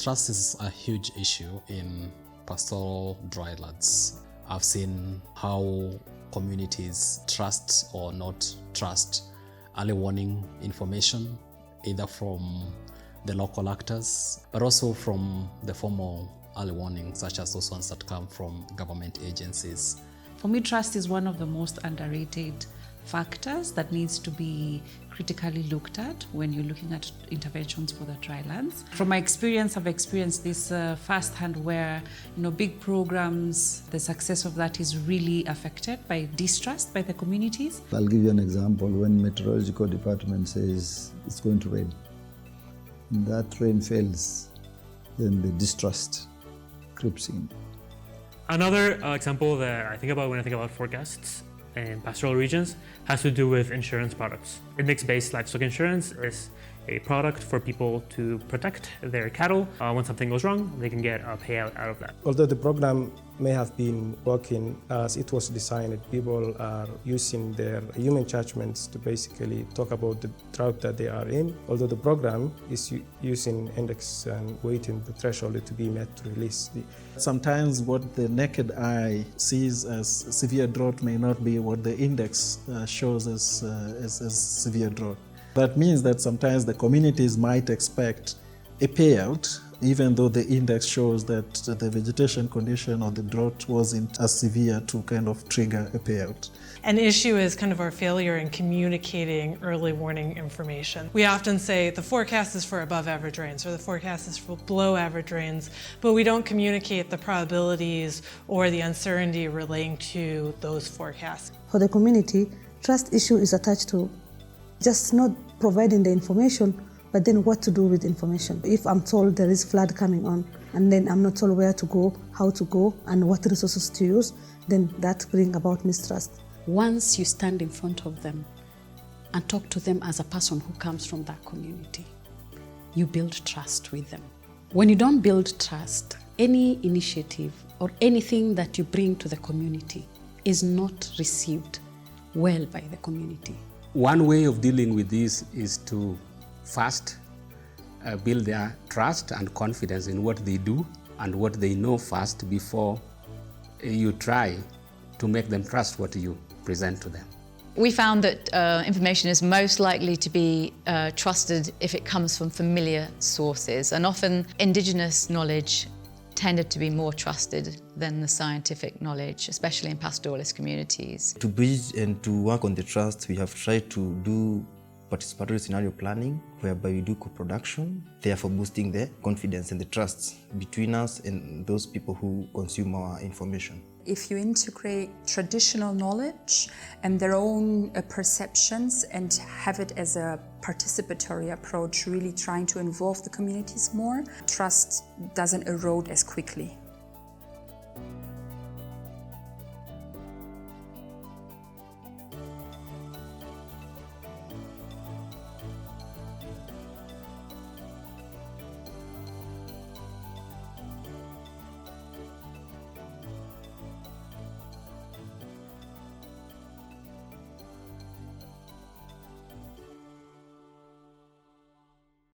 Trust is a huge issue in pastoral drylands. I've seen how communities trust or not trust early warning information, either from the local actors, but also from the formal early warnings, such as those ones that come from government agencies. For me, trust is one of the most underrated factors that needs to be critically looked at when you're looking at interventions for the drylands. From my experience, I've experienced this firsthand where, big programs, the success of that is really affected by distrust by the communities. I'll give you an example. When meteorological department says it's going to rain, and that rain fails, then the distrust creeps in. Another example that I think about when I think about forecasts in pastoral regions has to do with insurance products. Index-based livestock insurance is a product for people to protect their cattle. When something goes wrong, they can get a payout out of that. Although the program may have been working as it was designed, people are using their human judgments to basically talk about the drought that they are in. Although the program is using index and waiting the threshold to be met to release. Sometimes what the naked eye sees as severe drought may not be what the index shows as severe drought. That means that sometimes the communities might expect a payout, even though the index shows that the vegetation condition or the drought wasn't as severe to kind of trigger a payout. An issue is kind of our failure in communicating early warning information. We often say the forecast is for above average rains or the forecast is for below average rains, but we don't communicate the probabilities or the uncertainty relating to those forecasts. For the community, trust issue is attached to just not providing the information, but then what to do with information. If I'm told there is flood coming on, and then I'm not told where to go, how to go, and what resources to use, then that brings about mistrust. Once you stand in front of them and talk to them as a person who comes from that community, you build trust with them. When you don't build trust, any initiative or anything that you bring to the community is not received well by the community. One way of dealing with this is to first build their trust and confidence in what they do and what they know first before you try to make them trust what you present to them. We found that information is most likely to be trusted if it comes from familiar sources, and often Indigenous knowledge tended to be more trusted than the scientific knowledge, especially in pastoralist communities. To bridge and to work on the trust, we have tried to do participatory scenario planning, whereby we do co-production, therefore boosting the confidence and the trust between us and those people who consume our information. If you integrate traditional knowledge and their own perceptions and have it as a participatory approach, really trying to involve the communities more, trust doesn't erode as quickly.